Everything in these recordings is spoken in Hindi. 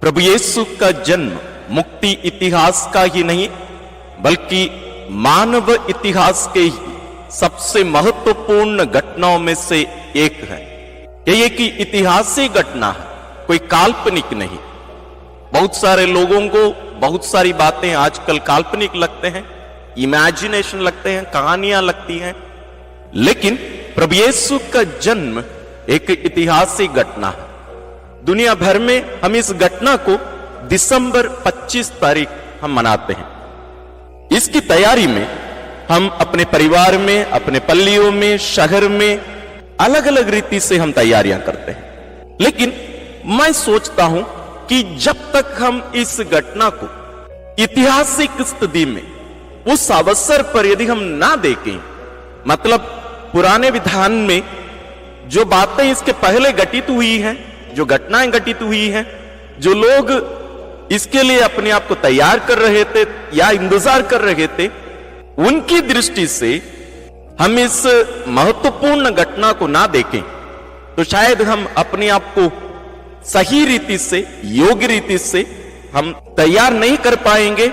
प्रभु यीशु का जन्म मुक्ति इतिहास का ही नहीं बल्कि मानव इतिहास के ही सबसे महत्वपूर्ण घटनाओं में से एक है। ये एक ऐतिहासिक घटना है, कोई काल्पनिक नहीं। बहुत सारे लोगों को बहुत सारी बातें आजकल काल्पनिक लगते हैं, इमेजिनेशन लगते हैं, कहानियां लगती हैं, लेकिन प्रभु यीशु का जन्म एक ऐतिहासिक घटना है। दुनिया भर में हम इस घटना को दिसंबर 25 तारीख हम मनाते हैं। इसकी तैयारी में हम अपने परिवार में, अपने पल्लियों में, शहर में अलग अलग रीति से हम तैयारियां करते हैं। लेकिन मैं सोचता हूं कि जब तक हम इस घटना को ऐतिहासिक स्थिति में उस अवसर पर यदि हम ना देखें, मतलब पुराने विधान में जो बातें इसके पहले घटित हुई हैं, जो घटनाएं घटित हुई हैं, जो लोग इसके लिए अपने आप को तैयार कर रहे थे या इंतजार कर रहे थे, उनकी दृष्टि से हम इस महत्वपूर्ण घटना को ना देखें तो शायद हम अपने आप को सही रीति से, योग्य रीति से हम तैयार नहीं कर पाएंगे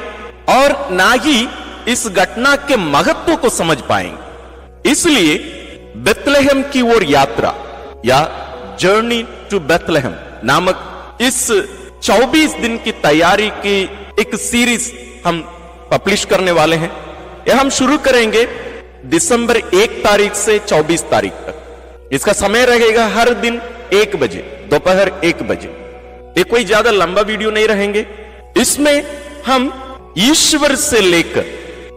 और ना ही इस घटना के महत्व को समझ पाएंगे। इसलिए बेथलेहम की ओर यात्रा या जर्नी टू बेथलेहम नामक इस 24 दिन की तैयारी की एक सीरीज हम पब्लिश करने वाले हैं। यह हम शुरू करेंगे दिसंबर 1 तारीख से 24 तारीख तक। इसका समय रहेगा हर दिन 1 बजे, दोपहर 1 बजे। ये कोई ज्यादा लंबा वीडियो नहीं रहेंगे। इसमें हम ईश्वर से लेकर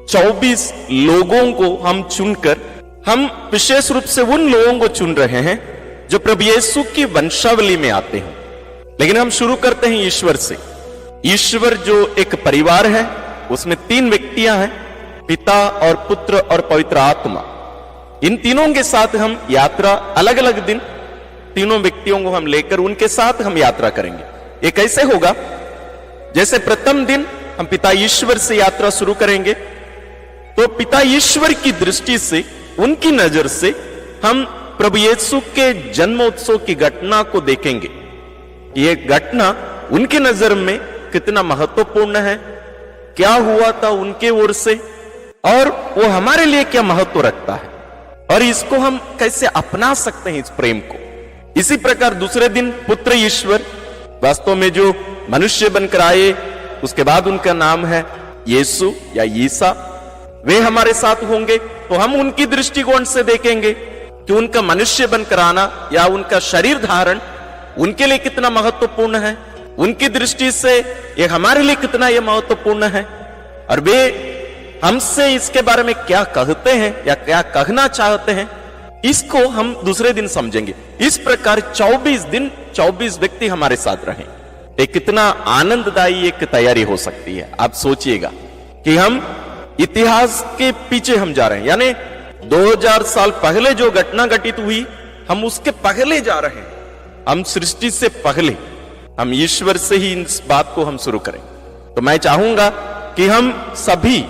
24 लोगों को हम चुनकर, हम विशेष रूप से उन लोगों को चुन रहे हैं जो प्रभु यीशु की वंशावली में आते हैं। लेकिन हम शुरू करते हैं ईश्वर से। ईश्वर जो एक परिवार है, उसमें 3 व्यक्तियां हैं, पिता और पुत्र और पवित्र आत्मा। इन तीनों के साथ हम यात्रा, अलग अलग दिन तीनों व्यक्तियों को हम लेकर उनके साथ हम यात्रा करेंगे। ये कैसे होगा? जैसे प्रथम दिन हम पिता ईश्वर से यात्रा शुरू करेंगे, तो पिता ईश्वर की दृष्टि से, उनकी नजर से हम प्रभु यीशु के जन्मोत्सव की घटना को देखेंगे। ये घटना उनकी नजर में कितना महत्वपूर्ण है, क्या हुआ था उनके ओर से, और वो हमारे लिए क्या महत्व रखता है, और इसको हम कैसे अपना सकते हैं इस प्रेम को। इसी प्रकार दूसरे दिन पुत्र ईश्वर, वास्तव में जो मनुष्य बनकर आए, उसके बाद उनका नाम है यीशु या ईसा, वे हमारे साथ होंगे। तो हम उनकी दृष्टिकोण से देखेंगे कि उनका मनुष्य बनकर आना या उनका शरीर धारण उनके लिए कितना महत्वपूर्ण है, उनकी दृष्टि से ये हमारे लिए कितना ये महत्वपूर्ण है, और वे हमसे इसके बारे में क्या कहते हैं या क्या कहना चाहते हैं, इसको हम दूसरे दिन समझेंगे। इस प्रकार 24 दिन 24 व्यक्ति हमारे साथ रहें। ये कितना आनंददायी एक तैयारी हो सकती है। आप सोचिएगा कि हम इतिहास के पीछे हम जा रहे हैं, यानी 2000 साल पहले जो घटना घटित हुई, हम उसके पहले जा रहे हैं। हम सृष्टि से पहले, हम ईश्वर से ही इस बात को हम शुरू करें। तो मैं चाहूंगा कि हम सभी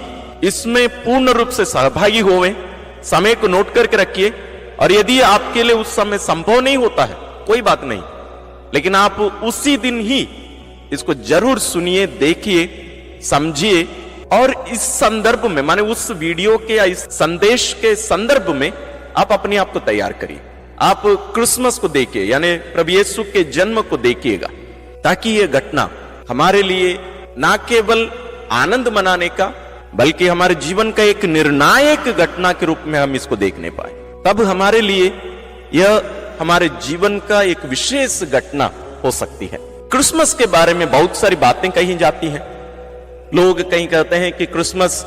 इसमें पूर्ण रूप से सहभागी होवें। समय को नोट करके रखिए, और यदि आपके लिए उस समय संभव नहीं होता है, कोई बात नहीं, लेकिन आप उसी दिन ही इसको जरूर सुनिए, देखिए, समझिए, और इस संदर्भ में, माने उस वीडियो के या इस संदेश के संदर्भ में आप अपने आप को तैयार करिए। आप क्रिसमस को देखिए, यानी प्रभु यीशु के जन्म को देखिएगा, ताकि यह घटना हमारे लिए ना केवल आनंद मनाने का, बल्कि हमारे जीवन का एक निर्णायक घटना के रूप में हम इसको देखने पाए। तब हमारे लिए यह हमारे जीवन का एक विशेष घटना हो सकती है। क्रिसमस के बारे में बहुत सारी बातें कही जाती हैं। लोग कहीं कहते हैं कि क्रिसमस,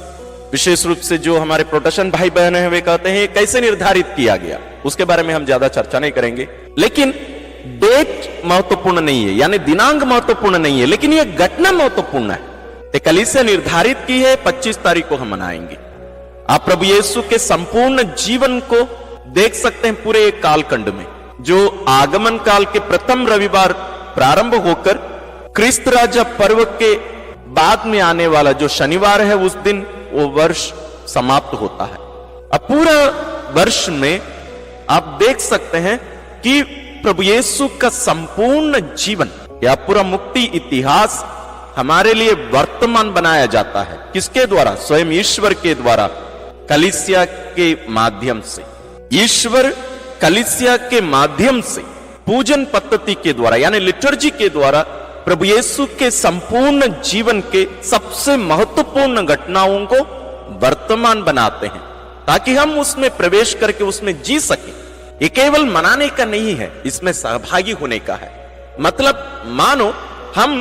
विशेष रूप से जो हमारे प्रोटेस्टेंट भाई बहन हैं, वे कहते हैं कैसे निर्धारित किया गया। उसके बारे में हम ज्यादा चर्चा नहीं करेंगे, लेकिन डेट महत्वपूर्ण नहीं है, यानी दिनांक महत्वपूर्ण नहीं है, लेकिन यह घटना महत्वपूर्ण है। कलीसिया निर्धारित की है 25 तारीख को हम मनाएंगे। आप प्रभु यीशु के संपूर्ण जीवन को देख सकते हैं पूरे एक कालखंड में, जो आगमन काल के प्रथम रविवार प्रारंभ होकर क्रिस्त राजा पर्व के बाद में आने वाला जो शनिवार है, उस दिन वो वर्ष समाप्त होता है। अब पूरा वर्ष में आप देख सकते हैं कि प्रभु यीशु का संपूर्ण जीवन यह पूरा मुक्ति इतिहास हमारे लिए वर्तमान बनाया जाता है। किसके द्वारा? स्वयं ईश्वर के द्वारा, कलीसिया के माध्यम से। ईश्वर कलीसिया के माध्यम से पूजन पद्धति के द्वारा यानी लिटर्जी के द्वारा प्रभु यीशु के संपूर्ण जीवन के सबसे महत्वपूर्ण घटनाओं को वर्तमान बनाते हैं, ताकि हम उसमें प्रवेश करके उसमें जी सकें। ये केवल मनाने का नहीं है, इसमें सहभागी होने का है। मतलब मानो हम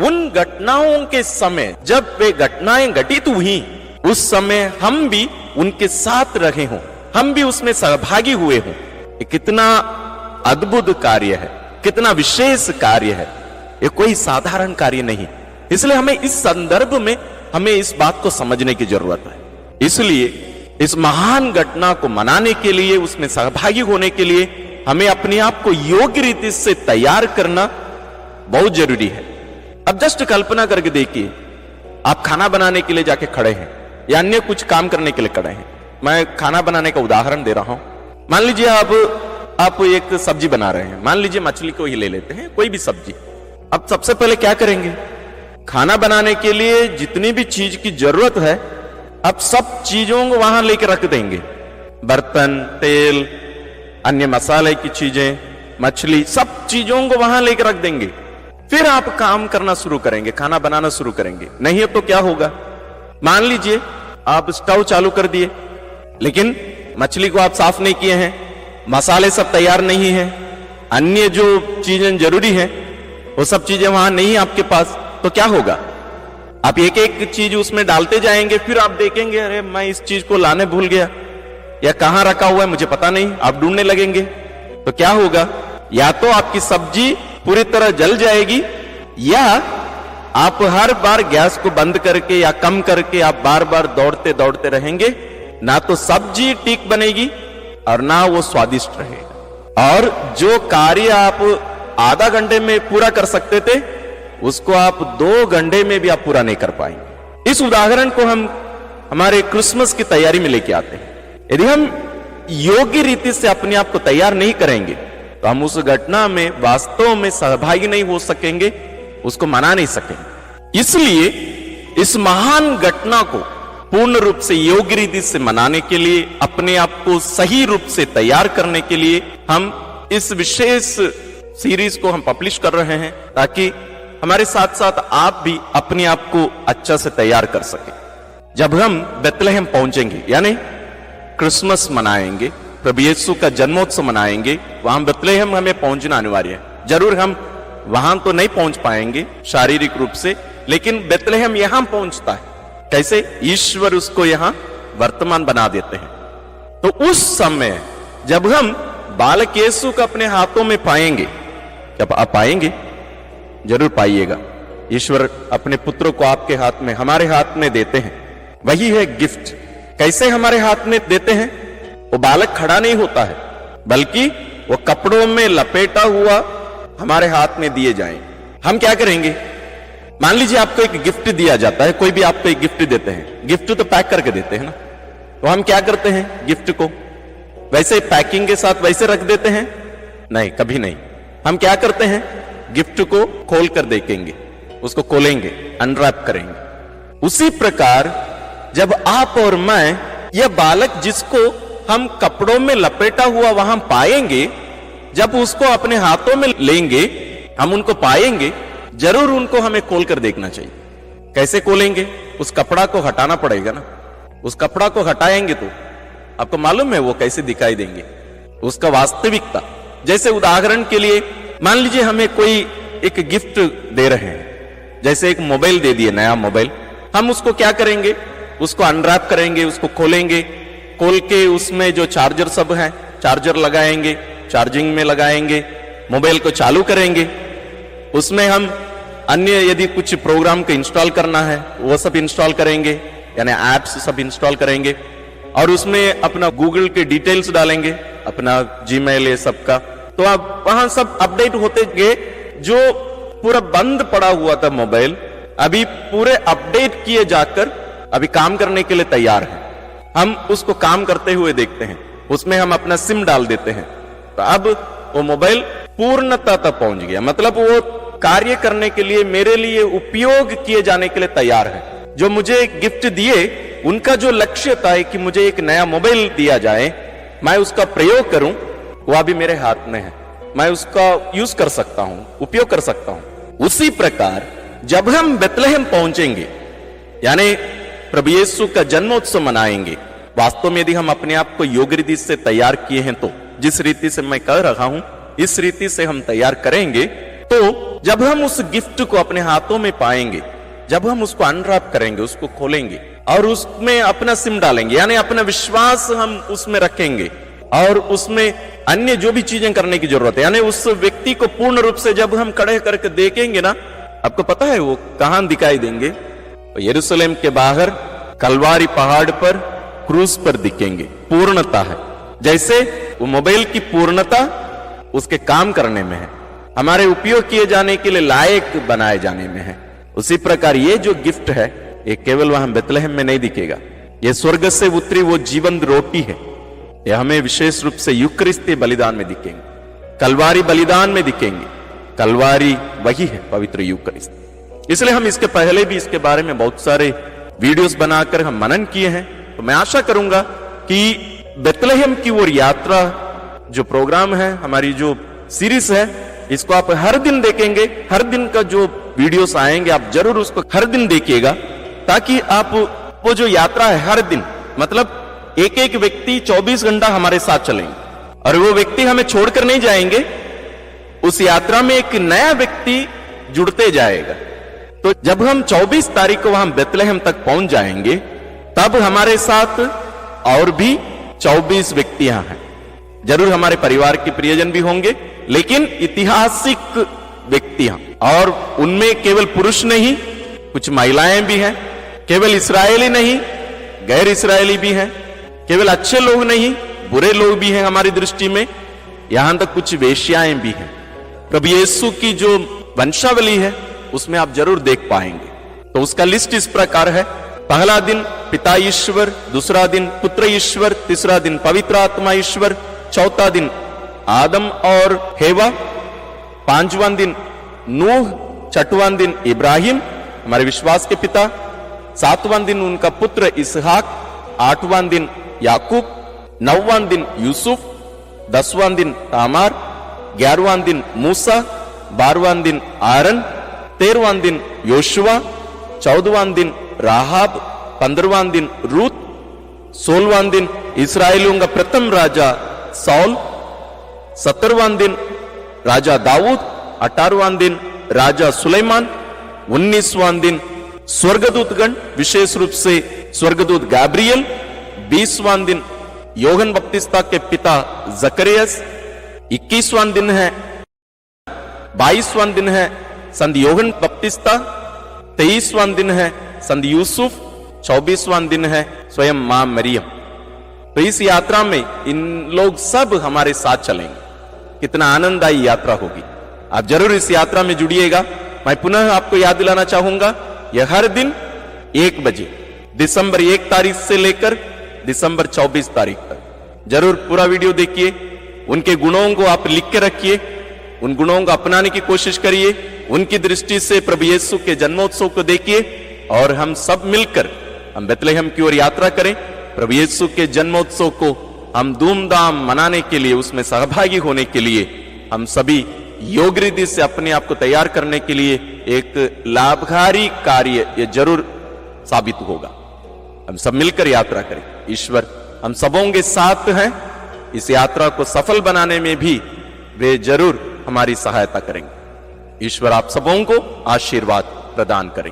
उन घटनाओं के समय, जब वे घटनाएं घटित हुई, उस समय हम भी उनके साथ रहे हों, हम भी उसमें सहभागी हुए हों। ये कितना अद्भुत कार्य है, कितना विशेष कार्य है। ये कोई साधारण कार्य नहीं। इसलिए हमें इस संदर्भ में हमें इस बात को समझने की जरूरत है। इसलिए इस महान घटना को मनाने के लिए, उसमें सहभागी होने के लिए हमें अपने आप को योग्य रीति से तैयार करना बहुत जरूरी है। अब जस्ट कल्पना करके देखिए, आप खाना बनाने के लिए जाके खड़े हैं या अन्य कुछ काम करने के लिए खड़े हैं। मैं खाना बनाने का उदाहरण दे रहा हूं। मान लीजिए आप एक सब्जी बना रहे हैं, मान लीजिए मछली को ही ले लेते हैं, कोई भी सब्जी। अब सबसे पहले क्या करेंगे? खाना बनाने के लिए जितनी भी चीज की जरूरत है, अब सब चीजों को वहां लेके रख देंगे। बर्तन, तेल, अन्य मसाले की चीजें, मछली, सब चीजों को वहां लेके रख देंगे। फिर आप काम करना शुरू करेंगे, खाना बनाना शुरू करेंगे। नहीं तो क्या होगा? मान लीजिए आप स्टोव चालू कर दिए, लेकिन मछली को आप साफ नहीं किए हैं, मसाले सब तैयार नहीं है, अन्य जो चीजें जरूरी है वो सब चीजें वहां नहीं है आपके पास, तो क्या होगा? आप एक एक चीज उसमें डालते जाएंगे, फिर आप देखेंगे अरे मैं इस चीज को लाने भूल गया, या कहां रखा हुआ है मुझे पता नहीं, आप ढूंढने लगेंगे। तो क्या होगा? या तो आपकी सब्जी पूरी तरह जल जाएगी, या आप हर बार गैस को बंद करके या कम करके आप बार बार दौड़ते दौड़ते रहेंगे। ना तो सब्जी ठीक बनेगी और ना वो स्वादिष्ट रहेगा। और जो कार्य आप आधा घंटे में पूरा कर सकते थे, उसको आप 2 घंटे में भी आप पूरा नहीं कर पाएंगे। इस उदाहरण को हम हमारे क्रिसमस की तैयारी में लेके आते हैं। यदि हम योग्य रीति से अपने आप को तैयार नहीं करेंगे, तो हम उस घटना में वास्तव में सहभागी नहीं हो सकेंगे, उसको मना नहीं सकेंगे। इसलिए इस महान घटना को पूर्ण रूप से योग्य रीति से मनाने के लिए, अपने आप को सही रूप से तैयार करने के लिए हम इस विशेष सीरीज को हम पब्लिश कर रहे हैं, ताकि हमारे साथ साथ आप भी अपने आप को अच्छा से तैयार कर सके। जब हम बेथलेहम पहुंचेंगे, यानी क्रिसमस मनाएंगे, प्रभु यीशु का जन्मोत्सव मनाएंगे, वहां बेथलेहम हमें पहुंचना अनिवार्य है। जरूर हम वहां तो नहीं पहुंच पाएंगे शारीरिक रूप से, लेकिन बेथलेहम यहां पहुंचता है। कैसे? ईश्वर उसको यहां वर्तमान बना देते हैं। तो उस समय जब हम बालक यीशु को अपने हाथों में पाएंगे, जब आप पाएंगे, जरूर पाइएगा, ईश्वर अपने पुत्र को आपके हाथ में, हमारे हाथ में देते हैं। वही है गिफ्ट। कैसे हमारे हाथ में देते हैं? वो बालक खड़ा नहीं होता है, बल्कि वो कपड़ों में लपेटा हुआ हमारे हाथ में दिए जाएंगे। हम क्या करेंगे? मान लीजिए आपको एक गिफ्ट दिया जाता है, कोई भी आपको एक गिफ्ट देते हैं, गिफ्ट तो पैक करके देते हैं ना, तो हम क्या करते हैं? गिफ्ट को वैसे पैकिंग के साथ वैसे रख देते हैं? नहीं, कभी नहीं। हम क्या करते हैं? गिफ्ट को खोल कर देखेंगे, उसको खोलेंगे, अनरैप करेंगे। उसी प्रकार जब आप और मैं, यह बालक जिसको हम कपड़ों में लपेटा हुआ वहां पाएंगे, जब उसको अपने हाथों में लेंगे, हम उनको पाएंगे, जरूर उनको हमें खोल कर देखना चाहिए। कैसे खोलेंगे? उस कपड़ा को हटाना पड़ेगा ना। उस कपड़ा को हटाएंगे तो आपको मालूम है वो कैसे दिखाई देंगे, उसका वास्तविकता। जैसे उदाहरण के लिए मान लीजिए हमें कोई एक गिफ्ट दे रहे हैं, जैसे एक मोबाइल दे दिए, नया मोबाइल। हम उसको क्या करेंगे? उसको अनरैप करेंगे, उसको खोलेंगे, खोल के उसमें जो चार्जर सब है, चार्जर लगाएंगे, चार्जिंग में लगाएंगे, मोबाइल को चालू करेंगे। उसमें हम अन्य यदि कुछ प्रोग्राम को इंस्टॉल करना है वो सब इंस्टॉल करेंगे, यानी एप्स सब इंस्टॉल करेंगे, और उसमें अपना गूगल के डिटेल्स डालेंगे, अपना जीमेल ये सब का। तो अब वहां सब अपडेट होते गए। जो पूरा बंद पड़ा हुआ था मोबाइल, अभी पूरे अपडेट किए जाकर अभी काम करने के लिए तैयार है। हम उसको काम करते हुए देखते हैं, उसमें हम अपना सिम डाल देते हैं, तो अब वो मोबाइल पूर्णता तक पहुंच गया। मतलब वो कार्य करने के लिए, मेरे लिए उपयोग किए जाने के लिए तैयार है। जो मुझे गिफ्ट दिए, उनका जो लक्ष्य था कि मुझे एक नया मोबाइल दिया जाए, मैं उसका प्रयोग करूं, वह भी मेरे हाथ में है। मैं उसका यूज कर सकता हूं, उपयोग कर सकता हूं। उसी प्रकार जब हम बेथलेहम पहुंचेंगे, यानी प्रभु यीशु का जन्मोत्सव मनाएंगे, वास्तव में यदि हम अपने आप को योग्य रीति से तैयार किए हैं, तो जिस रीति से मैं कह रहा हूं, इस रीति से हम तैयार करेंगे, तो जब हम उस गिफ्ट को अपने हाथों में पाएंगे, जब हम उसको अनरैप करेंगे, उसको खोलेंगे और उसमें अपना सिम डालेंगे, यानी अपना विश्वास हम उसमें रखेंगे और उसमें अन्य जो भी चीजें करने की जरूरत है, यानी उस व्यक्ति को पूर्ण रूप से जब हम खड़े करके देखेंगे ना, आपको पता है वो कहां दिखाई देंगे? यरूशलेम के बाहर कलवारी पहाड़ पर क्रूस पर दिखेंगे। पूर्णता है, जैसे वो मोबाइल की पूर्णता उसके काम करने में है, हमारे उपयोग किए जाने के लिए लायक बनाए जाने में है। उसी प्रकार ये जो गिफ्ट है, ये केवल वहां बेथलेहम में नहीं दिखेगा। ये स्वर्ग से उतरी वो जीवंत रोटी है। ये हमें विशेष रूप से यूकरिस्ती बलिदान में दिखेंगे, कलवारी बलिदान में दिखेंगे। कलवारी वही है, पवित्र यूकरिस्त। इसलिए हम इसके पहले भी इसके बारे में बहुत सारे वीडियोस बनाकर हम मनन किए हैं। तो मैं आशा करूंगा कि बेथलेहम की वो यात्रा जो प्रोग्राम है, हमारी जो सीरीज है, इसको आप हर दिन देखेंगे। हर दिन का जो वीडियोस आएंगे, आप जरूर उसको हर दिन देखिएगा, ताकि आप वो जो यात्रा है हर दिन, मतलब एक एक व्यक्ति 24 घंटा हमारे साथ चलेंगे और वो व्यक्ति हमें छोड़कर नहीं जाएंगे। उस यात्रा में एक नया व्यक्ति जुड़ते जाएगा। तो जब हम 24 तारीख को वहां बेथलेहम तक पहुंच जाएंगे, तब हमारे साथ और भी 24 व्यक्तियां हैं। जरूर हमारे परिवार के प्रियजन भी होंगे, लेकिन ऐतिहासिक व्यक्तियां, और उनमें केवल पुरुष नहीं, कुछ महिलाएं भी हैं। केवल इस्राएली नहीं, गैर इस्राएली भी हैं। केवल अच्छे लोग नहीं, बुरे लोग भी हैं हमारी दृष्टि में। यहां तक कुछ वेश्याएं भी हैं। प्रभु यीशु की जो वंशावली है, उसमें आप जरूर देख पाएंगे। तो उसका लिस्ट इस प्रकार है। पहला दिन पिता ईश्वर, दूसरा दिन पुत्र ईश्वर, तीसरा दिन पवित्र आत्मा ईश्वर, चौथा दिन आदम और हेवा, पांचवां दिन नूह, छठवां दिन इब्राहिम हमारे विश्वास के पिता, सातवां दिन उनका पुत्र इसहाक, आठवां दिन याकूब, नौवां दिन यूसुफ, 10वां दिन तामार, 11वां दिन मूसा, 12वां दिन आरन, 13वां दिन योशुआ, 14वां दिन राहाब, 15वां दिन रूत, 16वां दिन इस्राएलियों का प्रथम राजा सौल, 17वां दिन राजा दाऊद, 18वां दिन राजा सुलेमान, 19वां दिन स्वर्गदूतगण, विशेष रूप से स्वर्गदूत गैब्रियल, 20वां दिन योहन बपतिस्ता के पिता जकरियस, 21वां दिन है, 22वां दिन है संत योहन बपतिस्ता, 23वां दिन है संत यूसुफ, 24वां दिन है स्वयं मां मरियम। तो इस यात्रा में इन लोग सब हमारे साथ चलेंगे। कितना आनंददायी यात्रा होगी। आप जरूर इस यात्रा में जुड़िएगा। मैं पुनः आपको याद दिलाना चाहूंगा, यह हर दिन 1 बजे, दिसंबर 1 तारीख से लेकर दिसंबर 24 तारीख तक। जरूर पूरा वीडियो देखिए। उनके गुणों को आप लिख के रखिए, उन गुणों को अपनाने की कोशिश करिए। उनकी दृष्टि से प्रभु यीशु के जन्मोत्सव को देखिए और हम सब मिलकर हम बेथलेहम की ओर यात्रा करें। प्रभु यीशु के जन्मोत्सव को हम धूमधाम मनाने के लिए, उसमें सहभागी होने के लिए हम सभी योग्य रीति से अपने आप को तैयार करने के लिए एक लाभकारी कार्य ये जरूर साबित होगा। हम सब मिलकर यात्रा करें। ईश्वर हम सबों के साथ हैं। इस यात्रा को सफल बनाने में भी वे जरूर हमारी सहायता करेंगे। ईश्वर आप सबों को आशीर्वाद प्रदान करें।